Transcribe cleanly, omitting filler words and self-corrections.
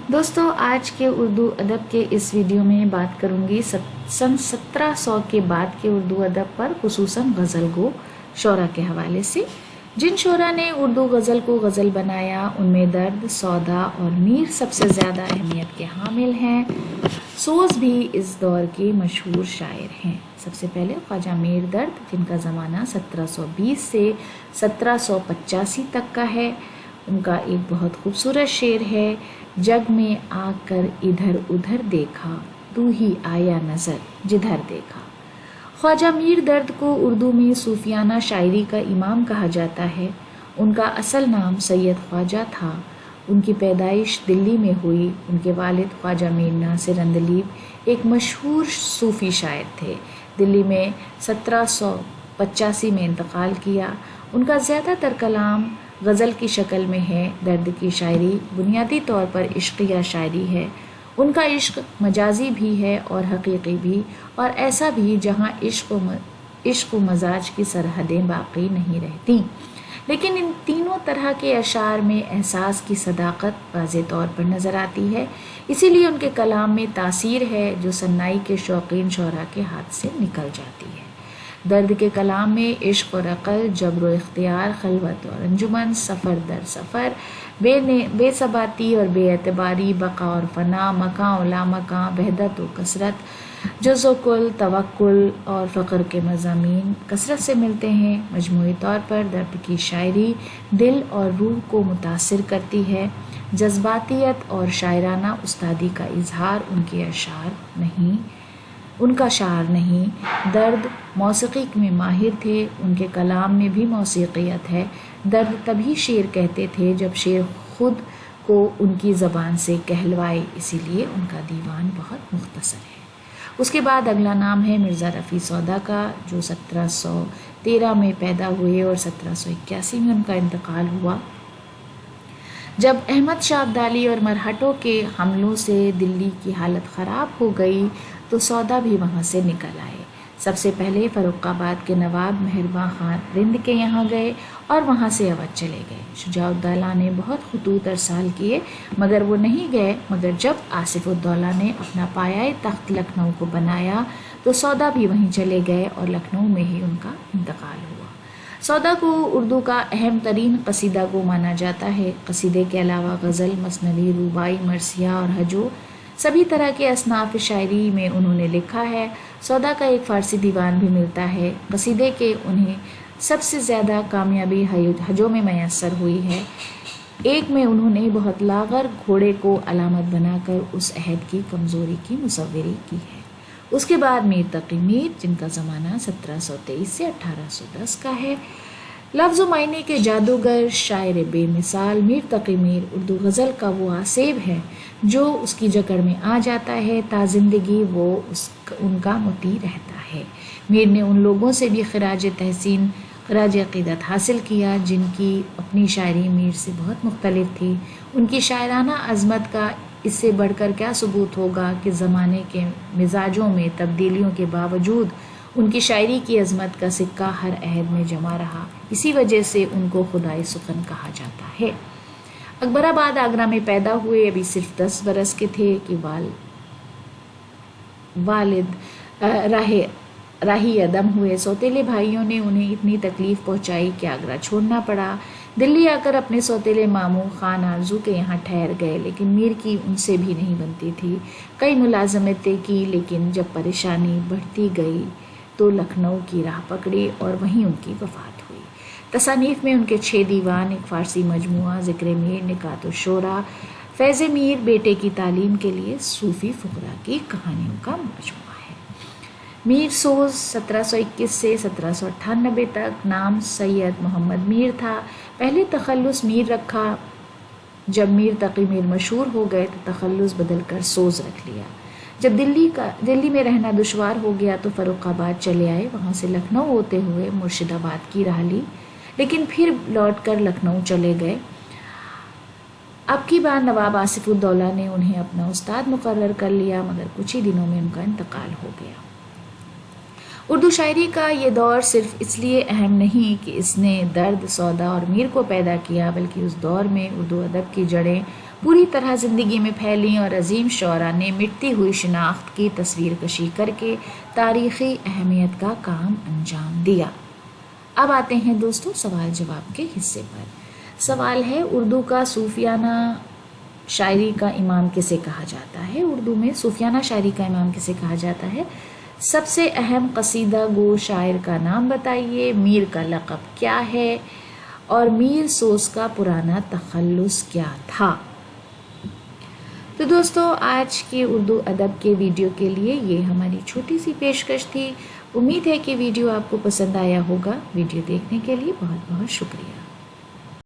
دوستو آج کے اردو ادب کے اس ویڈیو میں بات کروں گی سن 1700 کے بعد کے اردو ادب پر، خصوصاً غزل گو شعراء کے حوالے سے۔ جن شعراء نے اردو غزل کو غزل بنایا ان میں درد، سودا اور میر سب سے زیادہ اہمیت کے حامل ہیں۔ سوز بھی اس دور کے مشہور شاعر ہیں۔ سب سے پہلے خواجہ میر درد، جن کا زمانہ 1720 سے 1785 تک کا ہے۔ ان کا ایک بہت خوبصورت شعر ہے: جگ میں آ کر ادھر ادھر دیکھا، تو ہی آیا نظر جدھر دیکھا۔ خواجہ میر درد کو اردو میں صوفیانہ شاعری کا امام کہا جاتا ہے۔ ان کا اصل نام سید خواجہ تھا۔ ان کی پیدائش دلی میں ہوئی۔ ان کے والد خواجہ میر ناصر اندلیب ایک مشہور صوفی شاعر تھے۔ دلی میں 1785 میں انتقال کیا۔ ان کا زیادہ تر کلام غزل کی شکل میں ہے۔ درد کی شاعری بنیادی طور پر عشقیہ شاعری ہے۔ ان کا عشق مجازی بھی ہے اور حقیقی بھی، اور ایسا بھی جہاں عشق و مزاج کی سرحدیں باقی نہیں رہتی۔ لیکن ان تینوں طرح کے اشعار میں احساس کی صداقت واضح طور پر نظر آتی ہے۔ اسی لیے ان کے کلام میں تاثیر ہے جو صنائی کے شوقین شعراء کے ہاتھ سے نکل جاتی ہے۔ درد کے کلام میں عشق اور عقل، جبر و اختیار، خلوت اور انجمن، سفر در سفر، بے ثباتی اور بے اعتباری، بقا اور فنا، مکاں و لامکاں، وحدت و کثرت، جز و کل، توکل اور فقر کے مضامین کثرت سے ملتے ہیں۔ مجموعی طور پر درد کی شاعری دل اور روح کو متاثر کرتی ہے۔ جذباتیت اور شاعرانہ استادی کا اظہار ان کا شعر نہیں۔ درد موسیقی میں ماہر تھے۔ ان کے کلام میں بھی موسیقیت ہے۔ درد تبھی شعر کہتے تھے جب شعر خود کو ان کی زبان سے کہلوائے، اسی لیے ان کا دیوان بہت مختصر ہے۔ اس کے بعد اگلا نام ہے مرزا رفیع سودا کا، جو 1713 میں پیدا ہوئے اور 1781 میں ان کا انتقال ہوا۔ جب احمد شاہ ابدالی اور مرہٹوں کے حملوں سے دلی کی حالت خراب ہو گئی تو سودا بھی وہاں سے نکل آئے۔ سب سے پہلے فروخ آباد کے نواب مہرباں خان رند کے یہاں گئے اور وہاں سے اودھ چلے گئے۔ شجاع الدولہ نے بہت خطوط ارسال کیے مگر وہ نہیں گئے، مگر جب آصف الدولہ نے اپنا پایۂ تخت لکھنؤ کو بنایا تو سودا بھی وہیں چلے گئے اور لکھنؤ میں ہی ان کا انتقال ہوا۔ سودا کو اردو کا اہم ترین قصیدہ گو مانا جاتا ہے۔ قصیدے کے علاوہ غزل، مثنوی، رباعی، مرثیہ اور ہجو سبھی طرح کے اصناف شاعری میں انہوں نے لکھا ہے۔ سودا کا ایک فارسی دیوان بھی ملتا ہے۔ قصیدے کے انہیں سب سے زیادہ کامیابی ہجو میں میسر ہوئی ہے۔ ایک میں انہوں نے بہت لاغر گھوڑے کو علامت بنا کر اس عہد کی کمزوری کی مصوری کی ہے۔ اس کے بعد میر تقی میر، جن کا زمانہ 1723 سے 1810 کا ہے۔ لفظ و معنی کے جادوگر، شاعر بے مثال میر تقی میر اردو غزل کا وہ آسیب ہے جو اس کی جکڑ میں آ جاتا ہے، تا زندگی وہ ان کا مطیع رہتا ہے۔ میر نے ان لوگوں سے بھی خراج تحسین، خراج عقیدت حاصل کیا جن کی اپنی شاعری میر سے بہت مختلف تھی۔ ان کی شاعرانہ عظمت کا اس سے بڑھ کر کیا ثبوت ہوگا کہ زمانے کے مزاجوں میں تبدیلیوں کے باوجود ان کی شاعری کی عظمت کا سکہ ہر عہد میں جمع رہا۔ اسی وجہ سے ان کو خدائے سخن کہا جاتا ہے۔ اکبر آباد آگرہ میں پیدا ہوئے، ابھی صرف 10 برس کے تھے کہ والد راہی عدم ہوئے۔ سوتیلے بھائیوں نے انہیں اتنی تکلیف پہنچائی کہ آگرہ چھوڑنا پڑا۔ دلی آ کر اپنے سوتیلے ماموں خان آرزو کے یہاں ٹھہر گئے، لیکن میر کی ان سے بھی نہیں بنتی تھی۔ کئی ملازمتیں کی، لیکن جب پریشانی بڑھتی گئی تو لکھنؤ کی راہ پکڑی اور وہیں ان کی وفات ہوئی۔ تصانیف میں ان کے 6 دیوان، ایک فارسی مجموعہ ذکر میر، نکات الشعراء، فیض میر، بیٹے کی تعلیم کے لیے صوفی فقراء کی کہانیوں کا مجموعہ ہے۔ میر سوز 1721 سے 1798 تک نام سید محمد میر تھا۔ پہلے تخلص میر رکھا، جب میر تقی میر مشہور ہو گئے تو تخلص بدل کر سوز رکھ لیا۔ جب دلی میں رہنا دشوار ہو گیا تو فروخ آباد چلے آئے، وہاں سے لکھنؤ ہوتے ہوئے مرشد آباد کی راہ لی، لیکن پھر لوٹ کر لکھنؤ چلے گئے۔ اب کی بار نواب آصف الدولہ نے انہیں اپنا استاد مقرر کر لیا، مگر کچھ ہی دنوں میں ان کا انتقال ہو گیا۔ اردو شاعری کا یہ دور صرف اس لیے اہم نہیں کہ اس نے درد، سودا اور میر کو پیدا کیا، بلکہ اس دور میں اردو ادب کی جڑیں پوری طرح زندگی میں پھیلیں اور عظیم شعراء نے مٹتی ہوئی شناخت کی تصویر کشی کر کے تاریخی اہمیت کا کام انجام دیا۔ اب آتے ہیں دوستو سوال جواب کے حصے پر۔ سوال ہے، اردو کا صوفیانہ شاعری کا امام کسے کہا جاتا ہے؟ اردو میں صوفیانہ شاعری کا امام کسے کہا جاتا ہے؟ سب سے اہم قصیدہ گو شاعر کا نام بتائیے، میر کا لقب کیا ہے، اور میر سوز کا پرانا تخلص کیا تھا؟ تو دوستو آج کے اردو ادب کے ویڈیو کے لیے یہ ہماری چھوٹی سی پیشکش تھی۔ امید ہے کہ ویڈیو آپ کو پسند آیا ہوگا۔ ویڈیو دیکھنے کے لیے بہت بہت شکریہ۔